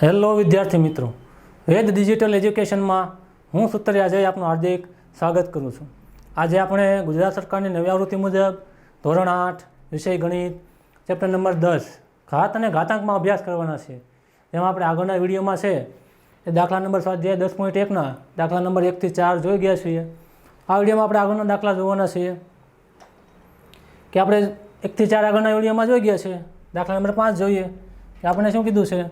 Hello વિદ્યાર્થી મિત્રો, વેદ digital એજ્યુકેશનમાં હું સુતરિયા અજય આપનું હાર્દિક સ્વાગત કરું છું. આજે આપણે ગુજરાત સરકારની નવી આવૃત્તિ મુજબ ધોરણ 8 વિષય ગણિત ચેપ્ટર નંબર 10 ઘાત અને ઘાતાંકમાં અભ્યાસ કરવાના છે. જેમાં આપણે આગળના વિડીયોમાં છે એ દાખલા નંબર સ્વાધ્યાય 10.1ના દાખલા નંબર 1 થી 4 જોઈ ગયા છીએ. આ વિડીયોમાં આપણે આગળના દાખલા જોવાના છીએ કે આપણે 1 થી 4 આગળના વિડીયોમાં જોઈ ગયા છે. દાખલા નંબર 5 જોઈએ કે આપણે શું કીધું છે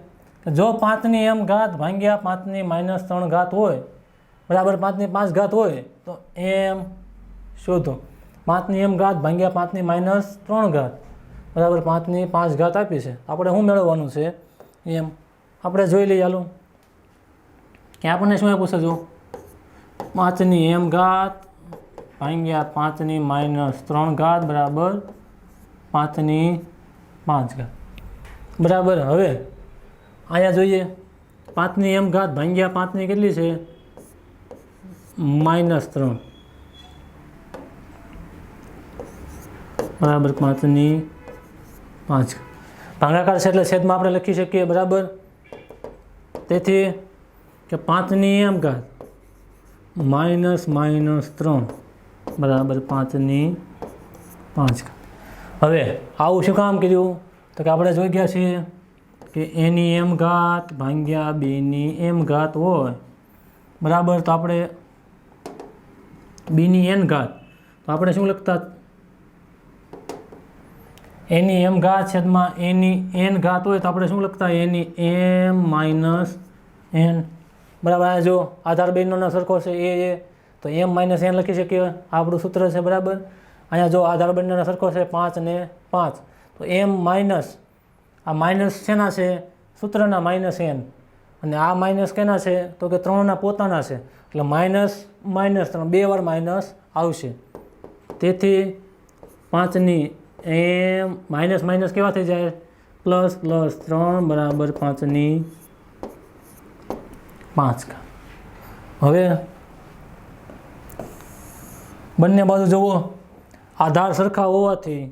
કે જો 5ની m ઘાત ભાગ્યા 5ની -3 ઘાત હોય બરાબર 5ની 5 ઘાત હોય તો m શોધો. 5ની m ઘાત ભાગ્યા 5ની -3 ઘાત બરાબર 5ની 5 ઘાત આપી છે. આપણે શું મેળવવાનું છે એમ આપણે જોઈ લઈએ. હાલો કે આપણને શું આપ્યું છે, જો 5ની m ઘાત ભાગ્યા 5ની -3 ઘાત બરાબર 5ની 5 ઘાત બરાબર. હવે અહીંયા જોઈએ 5ની m ઘાત ભાગ્યા 5ની કેટલી છે -3 બરાબર 5ની 5 ભાગાકાર છે એટલે છેદમાં આપણે લખી શકીએ બરાબર. તેથી કે 5ની m ઘાત -3 બરાબર 5ની 5 ઘાત. હવે આવું શું કામ કર્યું તો કે આપણે જોઈ ગયા છીએ કે એની m ઘાત ભાગ્યા બીની m ઘાત હોય બરાબર, તો આપણે બીની n ઘાત તો આપણે શું લખતા, એની m ઘાત છેદમાં એની n ઘાત હોય તો આપણે શું લખતા, એની m -n બરાબર. આ જો આધાર બેનો સરખો છે એ તો m -n લખી શકીએ, આપણું સૂત્ર છે બરાબર. અહીંયા જો આધાર બંનેનો સરખો છે 5 ને 5 તો m માઇનસ આ માઇનસ શેના છે, સૂત્રના -n, અને આ માઇનસ કેના છે તો કે 3ના પોતાના છે એટલે -3 બે વાર માઇનસ આવશે. તેથી 5ની m માઇનસ કેવા થઈ જાય +3 બરાબર 5ની 5 ઘાત. હવે બંને બાજુ જુઓ, આધાર સરખા હોવાથી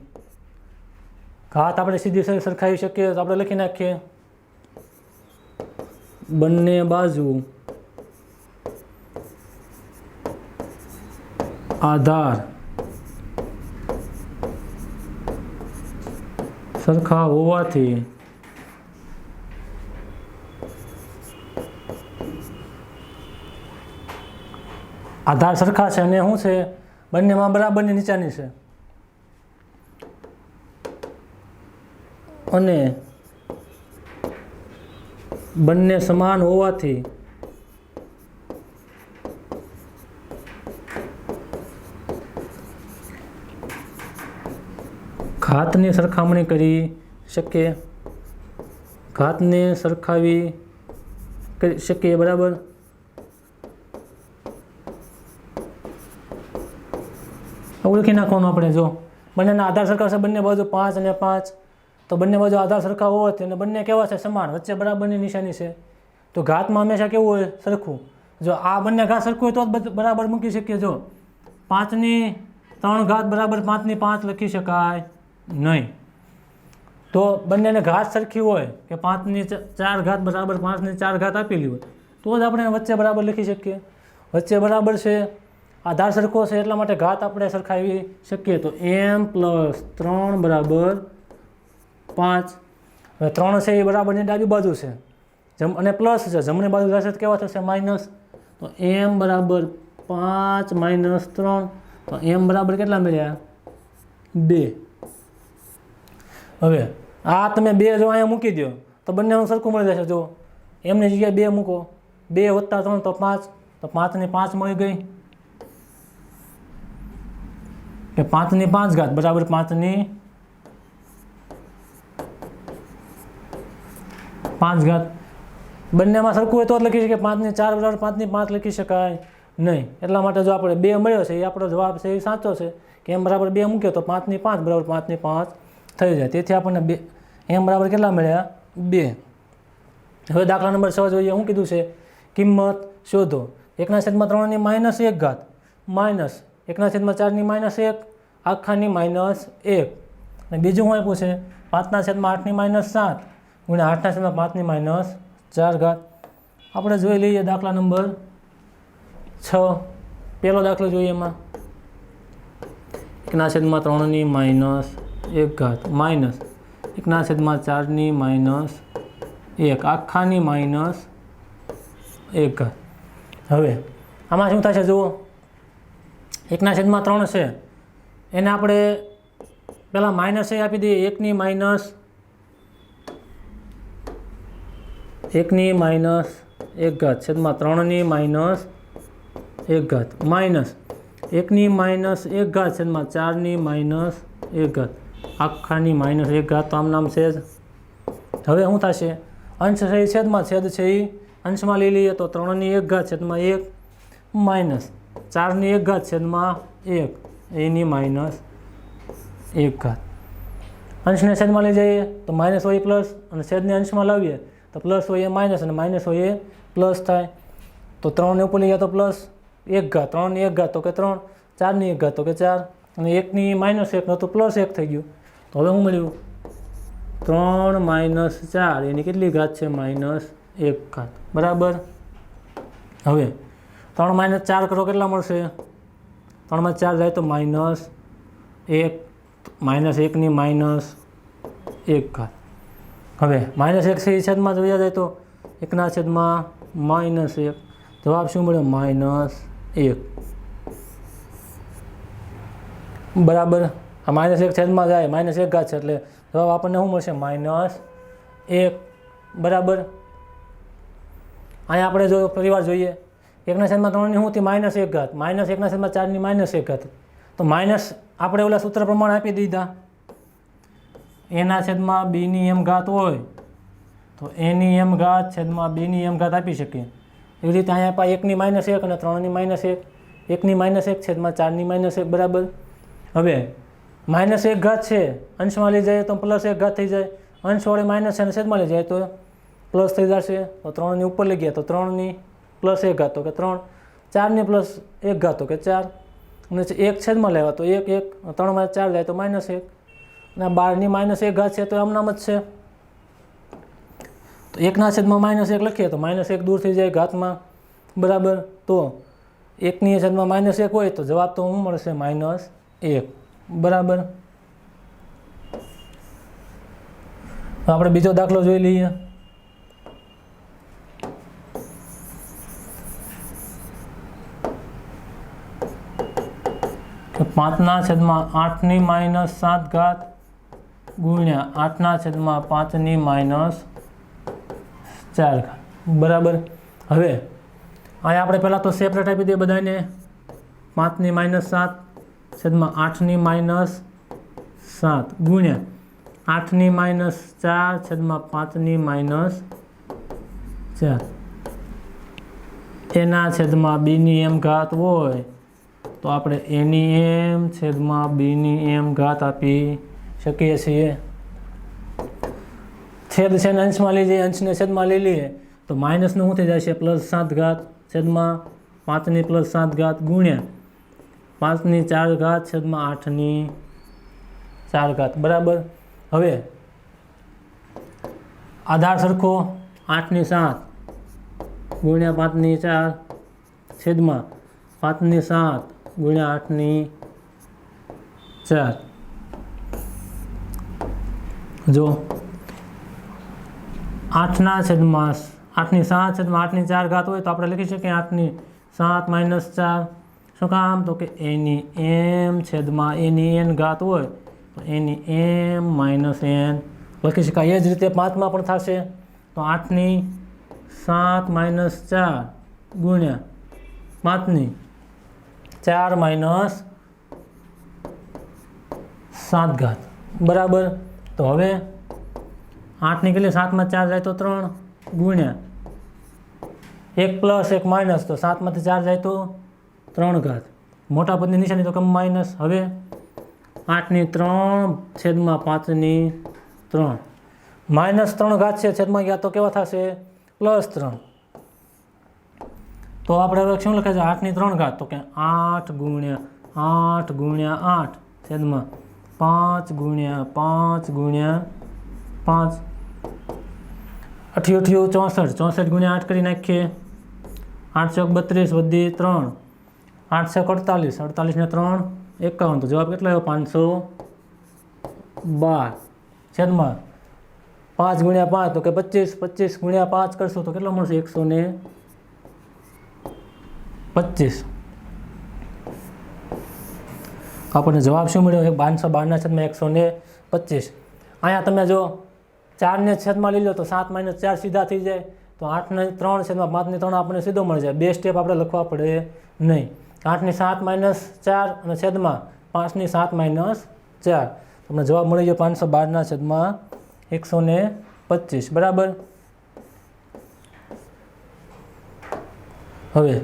ઘાત આપણે સીધી સરખાવી શકીએ તો આપણે લખી નાખીએ બંને બાજુ આધાર સરખા હોવાથી આધાર સરખા છે અને શું છે બંનેમાં બરાબરની નીચાની છે અને બંને સમાન હોવાથી ઘાતની સરખામણી કરી શકીએ, ઘાતને સરખાવી કરી શકીએ બરાબર. ઓળખી નાખવાનું આપણે, જો બંનેના આધાર સરખા છે, બંને બાજુ 5 અને 5 તો બંને બાજુ આધાર સરખા હોવાથી અને બંને કેવા છે સમાન, વચ્ચે બરાબરની નિશાની છે. તો ઘાતમાં હંમેશા કેવું હોય સરખું. જો આ બંને ઘાત સરખું હોય તો જ બરાબર મૂકી શકીએ. જો 5ની 3 ઘાત બરાબર 5ની 5 લખી શકાય નહીં. તો બંનેને ઘાત સરખી હોય કે 5ની 4 ઘાત બરાબર 5ની 4 ઘાત આપેલી હોય તો જ આપણે વચ્ચે બરાબર લખી શકીએ. વચ્ચે બરાબર છે, આધાર સરખો છે એટલા માટે ઘાત આપણે સરખાવી શકીએ. તો m+3 બરાબર 5. હવે 3 છે એ બરાબરની ડાબી બાજુ છે અને પ્લસ છે, જમણી બાજુ જશે તો કેવા થશે માઇનસ. તો m બરાબર 5 -3 તો m બરાબર કેટલા મળ્યા 2. હવે આ તમે 2 જો અહીંયા મૂકી દો તો બંનેનું સરખું મળી જશે. જો એમની જગ્યાએ 2 મૂકો, 2 + 3 તો 5 તો 5ની 5 મળી ગઈ કે 5ની 5 ઘાત બરાબર 5ની 5 ઘાત. બંનેમાં સરખું હોય તો જ લખી શકીએ, 5ની 4 બરાબર 5ની 5 લખી શકાય નહીં. એટલા માટે જો આપણે 2 મળ્યો છે એ આપણો જવાબ છે એ સાચો છે કે m બરાબર 2 મૂક્યો તો 5ની 5 બરાબર 5ની 5 થઈ જાય. તેથી આપણને m બરાબર કેટલા મળ્યા 2. હવે દાખલા નંબર 6 જોઈએ. શું કીધું છે, કિંમત શોધો. 1/3ની -1 ઘાત માઇનસ 1/4ની -1 આખાની -1 અને બીજું શું આપ્યું છે 5/8ની -7 ગુણ્યા 8/5ની 4 ઘાત। આપણે જોઈ લઈએ દાખલા નંબર 6। પહેલો દાખલો જોઈએ એમાં 1/3 માઇનસ 1 ઘાત માઇનસ 1/4 માઇનસ 1 આખાની માઇનસ 1 ઘાત। હવે આમાં શું થશે જુઓ, 1/3 છે એને આપણે પહેલાં માઇનસ એ આપી દઈએ, 1 માઇનસ 1 ઘાત છેદમાં 3 માઇનસ 1 ઘાત માઇનસ 1 માઇનસ 1 ઘાત છેદમાં 4 માઇનસ 1 ઘાત આખાની માઇનસ 1 ઘાત। તો આમ નામ છે જ। હવે શું થશે, અંશ છે એ છેદમાં, છેદ છે એ અંશમાં લઈ લઈએ તો 3 1 ઘાત છેદમાં 1 માઇનસ 4 1 ઘાત છેદમાં 1 એની માઇનસ 1 ઘાત। અંશને છેદમાં લઈ જઈએ તો માઇનસ હોય પ્લસ, અને છેદને અંશમાં લાવીએ તો પ્લસ હોય એ માઇનસ અને માઇનસ હોય એ પ્લસ થાય। તો 3 ને ઉપર લઈએ તો પ્લસ 1 ઘાત, 3 1 ઘાત તો કે 3, 4 1 ઘાત તો કે 4, અને 1 માઇનસ 1 તો પ્લસ 1 થઈ ગયું। તો હવે શું મળ્યું, 3 માઇનસ 4 એની કેટલી ઘાત છે, માઇનસ 1 ઘાત બરાબર। હવે 3 માઇનસ 4 કરો કેટલા મળશે, 3 માં 4 જાય તો માઇનસ 1, માઇનસ 1 માઇનસ 1 ઘાત। હવે માઇનસ 1 છે છેદમાં જોયા જાય તો 1/- માઇનસ 1, જવાબ શું મળ્યો, માઇનસ 1 બરાબર। આ માઇનસ 1 છેદમાં જાય માઇનસ 1 ઘાત છે એટલે જવાબ આપણને શું મળશે, માઇનસ 1 બરાબર। અહીંયા આપણે જો પરિવાર જોઈએ 1/3 શું હતી, માઇનસ 1 ઘાત માઇનસ 1/4 માઇનસ 1 ઘાત। તો માઇનસ આપણે ઓલા સૂત્ર પ્રમાણે આપી દીધા, a/b ઘાત હોય તો a ઘાત છેદમાં b ઘાત આપી શકીએ। એવી રીતે અહીંયા આપા 1 માઇનસ 1 અને 3 માઇનસ 1, 1 માઇનસ 1 છેદમાં 4 માઇનસ 1 બરાબર। હવે માઇનસ 1 ઘાત છે અંશમાં લઈ જાય તો પ્લસ 1 ઘાત થઈ જાય, અંશ વડે માઇનસ છે અને છેદમાં લઈ જાય તો પ્લસ થઈ જશે। તો 3 ઉપર લઈ ગયા તો 3 પ્લસ 1 ઘાત તો કે 3, 4 પ્લસ 1 ઘાત તો કે 4, અને 1 છેદમાં લેવા તો 1 1, 3 માં 4 જાય તો માઇનસ 1, અને 12 માઇનસ 1 ઘાત છે તો આમ નામ જ છે। તો 1/- માઇનસ 1 લખીએ તો માઇનસ 1 દૂર થઈ જાય ઘાતમાં બરાબર। તો 1/- માઇનસ 1 હોય તો જવાબ તો શું મળશે, માઇનસ 1 બરાબર। આપણે બીજો દાખલો જોઈ લઈએ। કે 5/8 માઇનસ 7 ઘાત ગુણ્યા 8/5 માઇનસ 4 ઘાત બરાબર। હવે અહીંયા આપણે પહેલાં તો સેપરેટ આપી દઈએ બધાને, 5 માઇનસ 7 છેદમાં 8 માઇનસ 7 ગુણ્યા 8 માઇનસ 4 છેદમાં 5 માઇનસ 4, એના છેદમાં b ઘાત હોય તો આપણે a છેદમાં b ઘાત આપી શકીએ છીએ। છેદ છે ને અંશમાં લઈ જઈએ, અંશને છેદમાં લઈ લઈએ તો માઇનસનું શું થઈ જાય છે, પ્લસ 7 ઘાત છેદમાં 5 પ્લસ 7 ઘાત ગુણ્યા 5 4 ઘાત છેદમાં 8 4 ઘાત બરાબર। હવે આધાર સરખો 8 7 ગુણ્યા 5 4 છેદમાં 5 7 ગુણ્યા 8 4, જો 8 છેદમાં 8 7 છેદમાં 8 4 ઘાત હોય તો આપણે લખી શકીએ 8 7 માઇનસ 4, શું કામ, તો કે m છેદમાં n ઘાત હોય તો m માઇનસ n લખી શકાય। એ જ રીતે 5માં પણ થશે તો 8 7 માઇનસ 4 ગુણ્યા 5 4 માઇનસ 7 ઘાત બરાબર। તો હવે 8 કેટલી, 7 માં 4 જાય તો 3 ગુણ્યા 1 પ્લસ 1 માઇનસ તો 7 માંથી 4 જાય તો 3 ઘાત, મોટા પદની નિશાની તો કમ માઇનસ। હવે 8 3 છેદમાં 5 3 માઇનસ 3 ઘાત છે છેદમાં ગયા તો કેવા થશે, પ્લસ 3। તો આપણે હવે શું લખે છે, 8 3 ઘાત તો કે 8 ગુણ્યા 8 છેદમાં 5 ગુણ્યા 5 ગુણ્યા 5, 8 8 64, 64 ગુણ્યા 8 કરી નાખીએ, 8 ચોક 32 વધી 3, 8 છક 48, 48 ને 3 51, તો જવાબ કેટલો આવ્યો? 512 છેદમાં 5 ગુણ્યા 5 તો કે 25, 25 ગુણ્યા 5 કરશો તો કેટલો મળશે? 125. આપણને જવાબ શું મળ્યો? 512 છેદમાં 125. અહીંયા તમે જો 4 ને છેદમાં લઈ લો તો 7 - 4 સીધા થઈ જાય, તો 8 ને 3 છેદમાં 5 ને 3 આપણને સીધો મળી જાય. 2 સ્ટેપ આપણે લખવા પડે નહીં. 8 ની 7 - 4 અને છેદમાં 5 ની 7 - 4, તમને જવાબ મળી ગયો 512 છેદમાં 125. બરાબર. હવે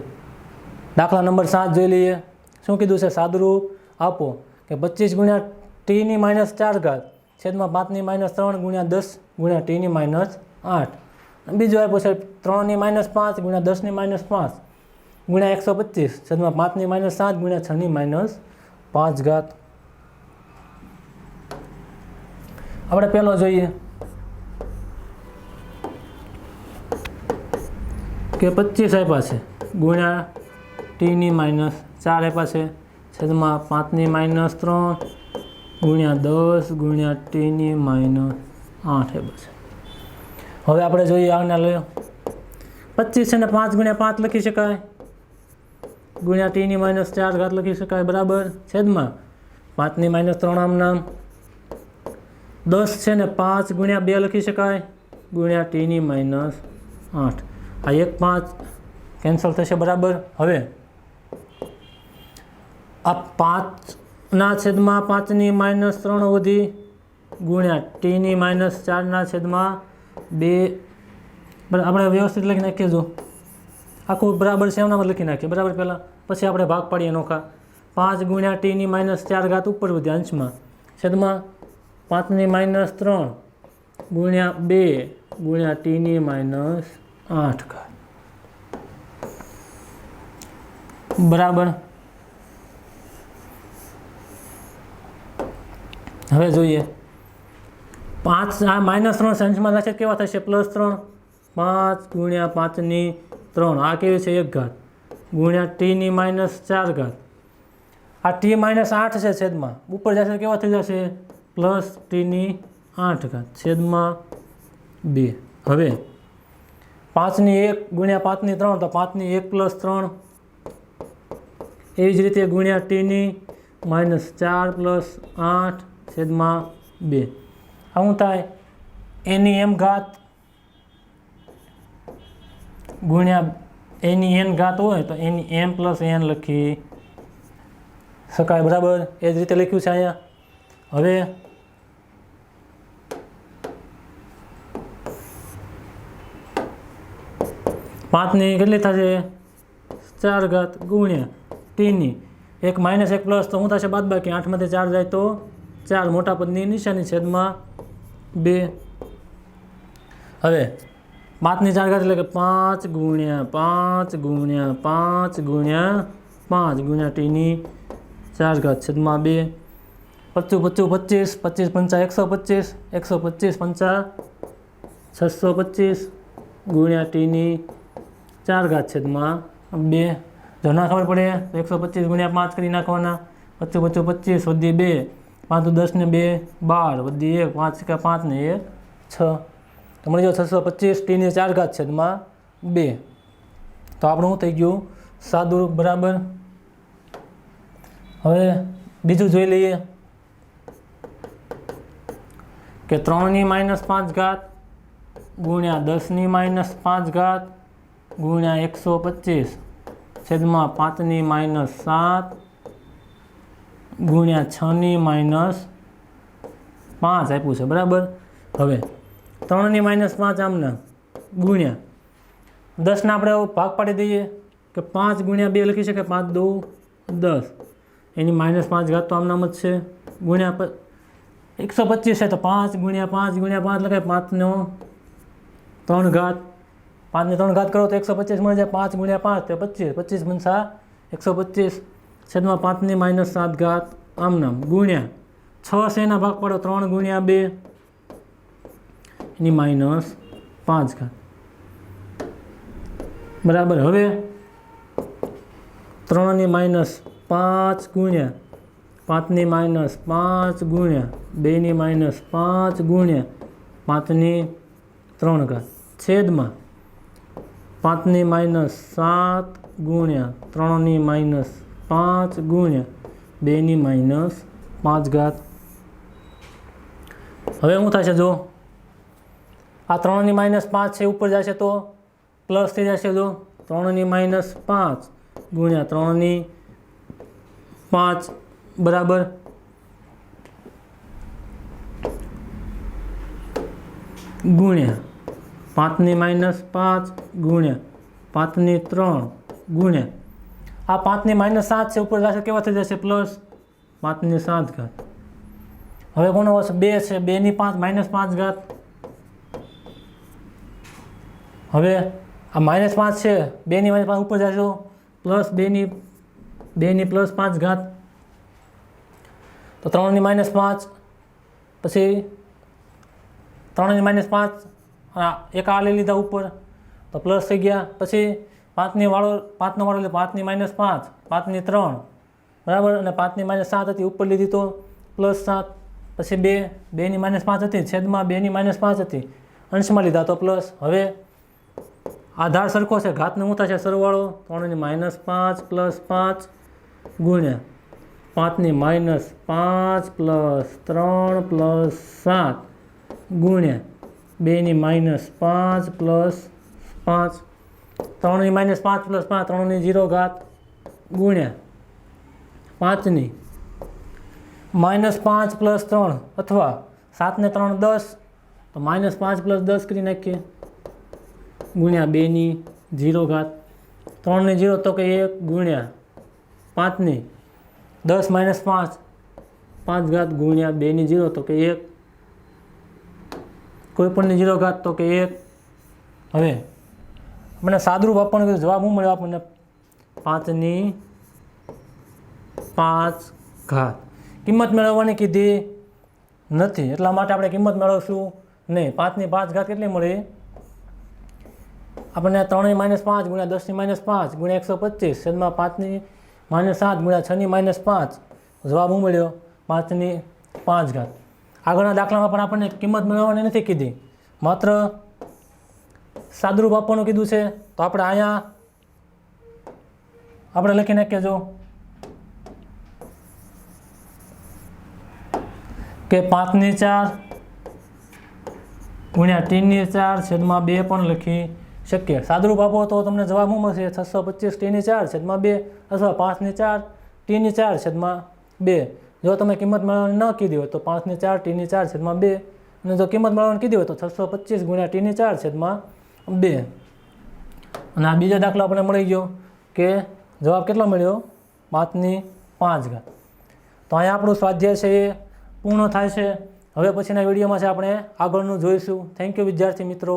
દાખલા નંબર 7 જોઈ લઈએ. શું કીધું છે? સાદુરૂપ આપો કે 25 ગુણ્યા t ની -4 ઘાત છેદમાં 5 ની -3 ગુણ્યા 10 ગુણ્યા t ની -8. બીજું આપ્યું છે 3 ની -5 ગુણ્યા 10 ની -5 ગુણ્યા 125 છેદમાં 5 ની -7 ગુણ્યા 6 ની -5 ઘાત. આપણે પહેલો જોઈએ કે 25 આપ્યા છે ગુણ્યા t ની -4 આપ્યા છે છેદમાં 5 ની -3 ગુણ્યા 10 ગુણ્યા t ની -8 આપ્યા છે. હવે આપણે જોઈએ આના લે 25 છે ને 5 ગુણ્યા 5 લખી શકાય, ગુણ્યા t ની -4 ઘાત લખી શકાય. બરાબર. છેદમાં 5 ની -3 આમ નામ, 10 છે ને 5 ગુણ્યા 2 લખી શકાય, ગુણ્યા t ની -8. આ 1 5 કેન્સલ થશે. બરાબર. હવે આ 5 છેદમાં 5 ની -3 વધી ગુણ્યા t ની -4 છેદમાં 2. આપણે વ્યવસ્થિત લખી નાખીએ. જો આખું બરાબર છે એમનામાં લખી નાખીએ. બરાબર. પહેલાં પછી આપણે ભાગ પાડીએ નોખા. 5 ગુણ્યા t ની -4 ઘાત ઉપર વધી અંશમાં છેદમાં 5 ની -3 ગુણ્યા 2 ગુણ્યા t ની -8 ઘાત. બરાબર. હવે જોઈએ 5 આ -3 અંશમાં થશે કેવા થશે? +3. 5 ગુણ્યા 5 ની 3 આ કેવી છે? 1 ઘાત ગુણ્યા t ની -4 ઘાત. આ t -8 છે છેદમાં ઉપર જશે કેવા થઈ જશે? પ્લસ t ની 8 ઘાત છેદમાં 2. હવે 5 ની 1 ગુણ્યા 5 ની 3 તો 5 ની 1 + 3. એવી જ રીતે ગુણ્યા t ની -4 + 8 છેદમાં 2. આ શું થાય? a ની m ઘાત ગુણ્યા a ની n ઘાત હોય તો a ની m + n લખી શકાય. બરાબર. એ જ રીતે લખ્યું છે અહીંયા. હવે 5 ની કેટલી થશે? 4 ઘાત ગુણ્યા t ની 1 - 1 પ્લસ તો શું થશે? બાદબાકી 8 માંથી 4 જાય તો 4 મોટા પદની નિશાની છેદમાં 2. હવે 5 ની 4 ઘાત એટલે કે 5 ગુણ્યા 5 ગુણ્યા 5 ગુણ્યા 5 ગુણ્યા t ની 4 ઘાત છેદમાં 2. 25 25 25 પંચા 125 125 પંચા 625 ગુણ્યા t ની 4 ઘાત છેદમાં 2. જો ના ખબર પડે તો 125 ગુણ્યા 5 કરી નાખવાના. 25 25 વધી 2, 5 10 ને 2 12 વધી 1, 5 કે 5 ને 1 6. તો મળી જાવ 625 t ની 4 ઘાત છેદમાં 2. તો આપણું શું થઈ ગયું? સાદુરૂપ. બરાબર. હવે બીજું જોઈ લઈએ કે 3 ની -5 ઘાત ગુણ્યા 10 ની -5 ઘાત ગુણ્યા 125 છેદમાં 5 ની -7 ગુણ્યા 6 ની -5 આપ્યું છે. બરાબર. હવે 3 ની -5 આમના ગુણ્યા 10 ના આપણે ભાગ પાડી દઈએ કે 5 ગુણ્યા 2 લખી શકે, 5 2 10, એની -5 ઘાત તો આમનામ જ છે ગુણ્યા 125 છે તો 5 ગુણ્યા 5 ગુણ્યા 5 લખાય 5 નો 3 ઘાત. 5 ની 3 ઘાત કરો તો 125 મળી જાય. 5 ગુણ્યા 5 તો 25, 25 ગુણ્યા 125 છેદમાં 5 ની -7 ઘાત આમનામ ગુણ્યા 6 છે એના ભાગ પાડો 3 ગુણ્યા 2 એની -5. 5 ઘાત બરાબર. હવે 3 ની -5 ગુણ્યા 5 ની -5 ગુણ્યા 2 ની -5 ગુણ્યા 5 ની 3 ઘાત છેદમાં 5 ની -7 ગુણ્યા 3 ની -5 ગુણ્યા 2 ની -5 ઘાત. હવે શું થશે? જો આ 3 ની -5 છે ઉપર જશે તો પ્લસ થઈ જશે. જો 3 ની -5 ગુણ્યા 3 ની 5 બરાબર ગુણ્યા 5 ની -5 ગુણ્યા 5 ની 3 ગુણ્યા આ 5 ની -7 છે ઉપર જશે કેવા થઈ જશે? પ્લસ 5 ની 7 ઘાત. હવે કોનો આવશે? 2 છે 2 ની 5 ઘાત. હવે આ -5 છે 2 ની -5 ઉપર જશો પ્લસ 2 ની +5 ઘાત. તો 3 ની -5 પછી 3 ની -5 એક આ લઈ લીધા ઉપર તો પ્લસ થઈ ગયા. પછી 5 વાળો એટલે 5 ની -5 5 ની 3 બરાબર અને 5 ની -7 હતી ઉપર લીધી તો +7. પછી 2 ની -5 હતી છેદમાં 2 ની -5 હતી અંશમાં લીધા તો પ્લસ. હવે આધાર સરખો છે ઘાતનું શું થશે? સરવાળો 3 ની -5 +5 ગુણ્યા 5 ની -5 +3 +7 ગુણ્યા 2 ની -5 +5 3 ની -5 +5 3 ની 0 ઘાત ગુણ્યા 5 ની -5 +3 અથવા 7 ને 3 10 તો -5 +10 કરી નાખીએ ગુણ્યા 2 ની 0 ઘાત 3 ની 0 તો કે 1 ગુણ્યા 5 ની 10 -5 5 ઘાત ગુણ્યા 2 ની 0 તો કે 1 કોઈ પણ ની 0 ઘાત તો કે 1. હવે મને સાદુરૂપ આપવાનું કીધું જવાબ શું મળ્યો આપણને? 5 ની 5 ઘાત. કિંમત મેળવવાની કીધી નથી એટલા માટે આપણે કિંમત મેળવશું નહીં. 5 ની 5 ઘાત કેટલી મળી આપણને? 3 ની -5 ગુણ્યા 10 ની -5 ગુણ્યા 125 છેદમાં 5 ની -7 ગુણ્યા 6 ની -5 જવાબ શું મળ્યો? 5 ની 5 ઘાત. આગળના દાખલામાં પણ આપણને કિંમત મેળવવાની નથી કીધી, માત્ર સાદુરૂપ આપવાનું કીધું છે. તો આપણે અહીંયા આપણે લખી નાખીએ જો કે 5 ની 4 ગુણ્યા 3 ની 4 છેદમાં 2 પણ લખી શકીએ. સાદુરૂપ આપો તો તમને જવાબ શું મળશે? 625 t ની 4 છેદમાં 2 અથવા 5 ની 4 t ની 4 છેદમાં 2. જો તમે કિંમત મેળવવાની ન કીધી હોય તો 5 ની 4 t ની 4 છેદમાં 2 અને જો કિંમત મેળવવાની કીધી હોય તો 625 ગુણ્યા t ની 4 છેદમાં 2. અને આ બીજો દાખલો આપણે મળી ગયો કે જવાબ કેટલો મળ્યો? 5 ની 5 ઘાત. તો અહીંયા આપણું સ્વાધ્યાય છે એ પૂર્ણ થાય છે. હવે પછીના વિડીયોમાં છે આપણે આગળનું જોઈશું. થેન્ક યુ વિદ્યાર્થી મિત્રો.